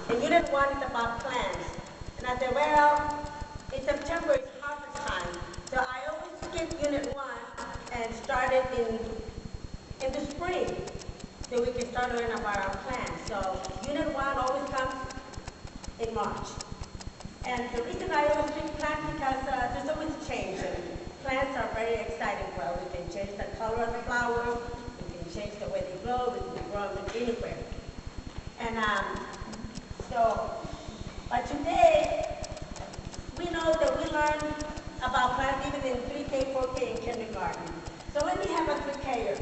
And Unit 1 is about plants. And I said, well, in September it's harvest time. So I always skip Unit 1 and start it in the spring so we can start learning about our plants. So Unit 1 always comes in March. And the reason I always pick plants because there's always change. And plants are very exciting. Well, we can change the color of the flower, we can change the way they grow, we can grow them anywhere. And but today, we know that we learn about plants even in 3K, 4K, and kindergarten. So let me have a 3K-er.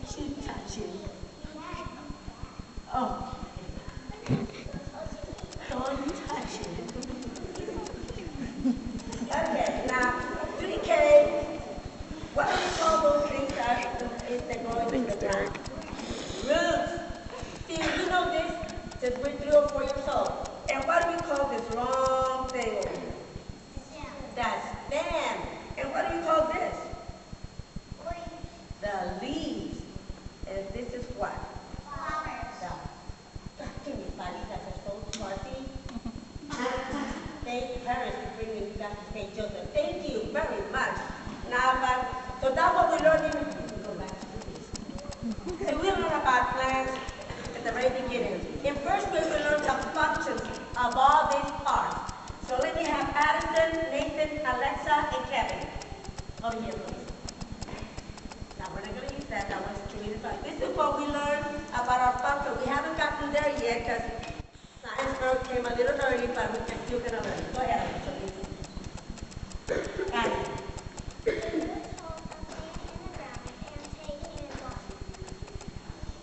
She's touching. Oh. Don't touch it. Okay, now 3K, what do we call those things that is that go into the ground? Roots. See, you know this since we're 3 or 4 years old. And what do we call this long thing over here? That's stem. And what do we call this? The leaves. And this is what? Can you find that are so smarty? Thank Paris for bringing you guys to St. Joseph. Thank you very much. Now, so that's what we learned in go back to this. So we learned about plants at the very beginning. In first grade, we learned the functions of all these parts. So let me have Addison, Nathan, Alexa, and Kevin. Over here, please. Now, we're not going to use that. I want you to read it. This is what we learned about our function. We haven't gotten there yet because science girl came a little early, but we can still get already. Go ahead, Alexa.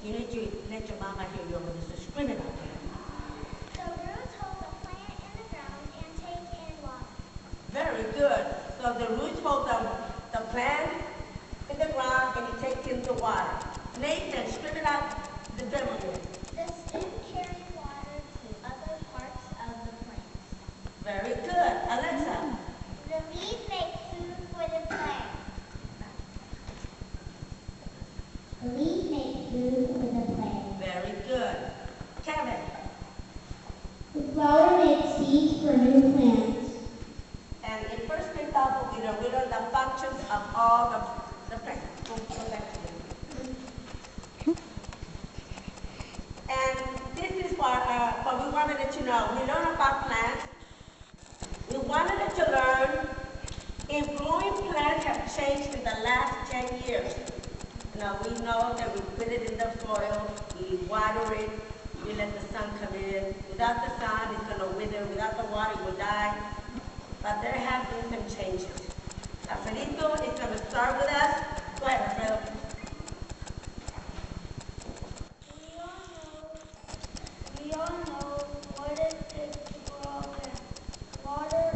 You need to let your mama hear you over this. Scream it out there. The roots hold the plant in the ground and take in water. Very good. So the roots hold the plant in the ground and it takes in the water. Nathan, scream it out the demo here. The stem carries water to other parts of the plant. Very good. Alexa. The leaves make food for the plant. The leaves make food for the plant. Very good. Kevin. The flower makes seeds for new plants. And in first grade alpha, we learned the functions of all the plants. Go back to them. And this is what we wanted you to know. We learned about plants. We wanted you to learn if growing plants have changed in the last 10 years. Now we know that we put it in the soil, we water it, we let the sun come in. Without the sun, it's going to wither. Without the water, it will die. But there have been some changes. Alfredito is going to start with us. Go ahead, Alfredo. We all know what it takes to grow a plant. Water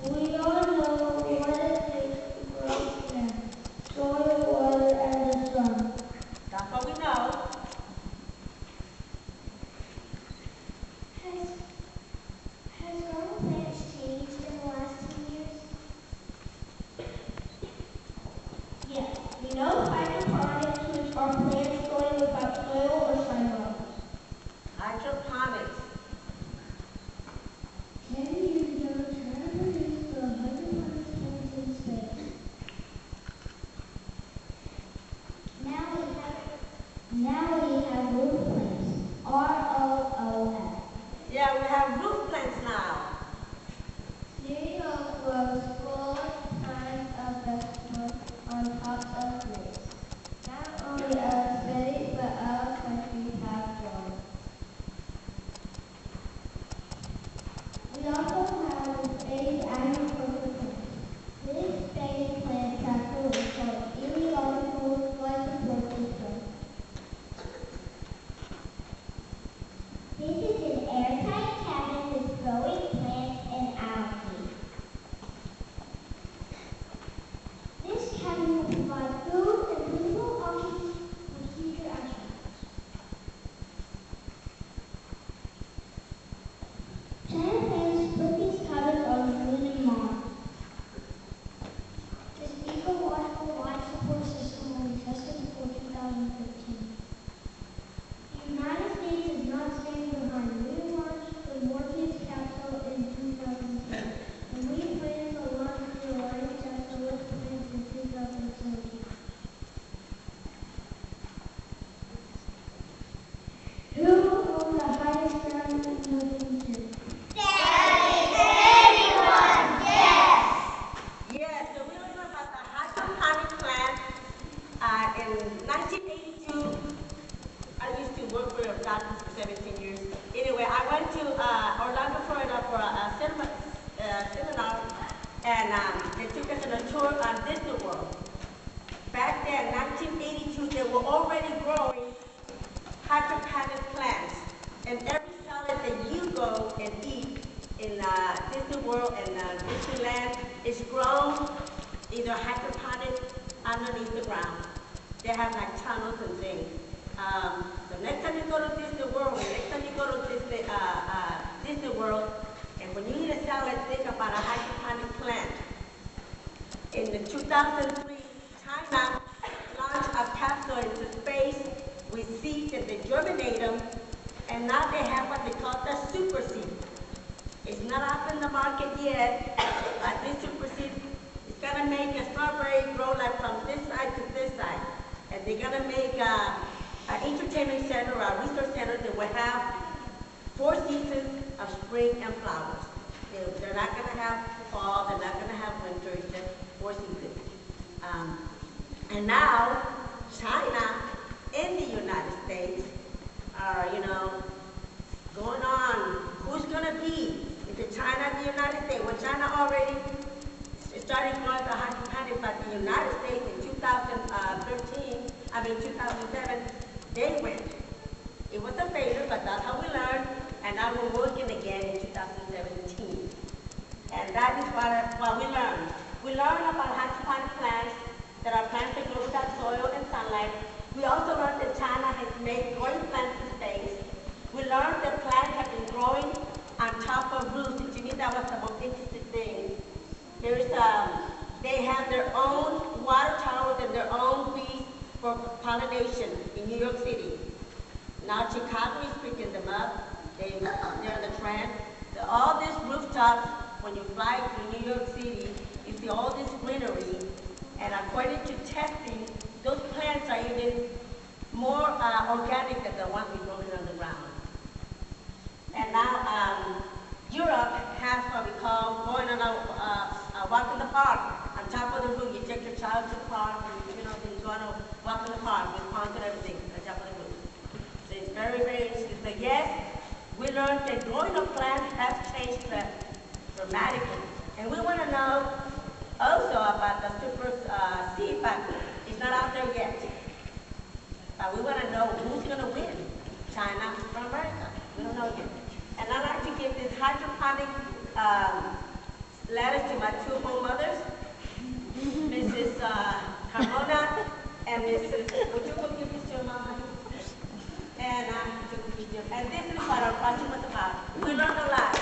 We all know what it takes to grow a plant. Soil, water, and the sun. That's what we know. Has growing plants changed in the last 2 years? Yes. We know hydroponics, which are plants growing without soil or sunlight. Hydroponics. 10 years ago, China produced the hydroponics plants in space. Now we have roof plants. ROOF. Yeah, we have roof plants now. Cereal grows full kinds of vegetables on top of roofs. Not only our cities, but our countries have grown. We also have space agriculture plants. These space plants have food called ecological life support system. This is an airtight cabin with growing plants and algae. And they took us on a tour on Disney World. Back then, 1982, they were already growing hydroponic plants. And every salad that you go and eat in Disney World and Disneyland is grown either hydroponic underneath the ground. They have like tunnels and things. So next time you go to Disney World, next time you go to Disney World, and when you eat a salad, think about a hydroponic plant. In the 2003, China launched a capsule into space with seeds and they germinate them, and now they have what they call the super seed. It's not up in the market yet, but this super seed is gonna make a strawberry grow like from this side to this side. And they're gonna make an entertainment center, a research center that will have 4 seasons of spring and flowers. They're not gonna have fall, they're not gonna have winter, it's just 4 seasons. And now, China and the United States are, going on. Who's gonna be? Is it China and the United States? Well, China already started growing the hydroponic, but the United States in 2007, they went. It was a failure, but that's how we learned, and now we're working again in 2017. And that is what we learned. We learned about hydroponic plants that are plants that grow without soil and sunlight. We also learned that China has made growing plants in space. We learned that plants have been growing on top of roofs, and to me that was the most interesting thing. They have their own water towers and their own bees for pollination in New York City. Now Chicago is picking them up. They're the trend. All these rooftops, when you fly to New York City, you see all this greenery. And according to testing, those plants are even more organic than the ones we grow on the ground. And now Europe has what we call going on a walk in the park. On top of the roof, you take your child to the park, and then you go on a walk in the park with ponds and everything on top of the roof. So it's very, very interesting. So yes, we learned that growing a plant has changed dramatically. And we want to know also about the super seed, but it's not out there yet. But we want to know who's going to win, China or America. We don't know yet. And I'd like to give this hydroponic lettuce to my 2 home mothers, Mrs. Carmona and Mrs. Would you go give this to your mom, honey? And this is what our project was about. We learned a lot.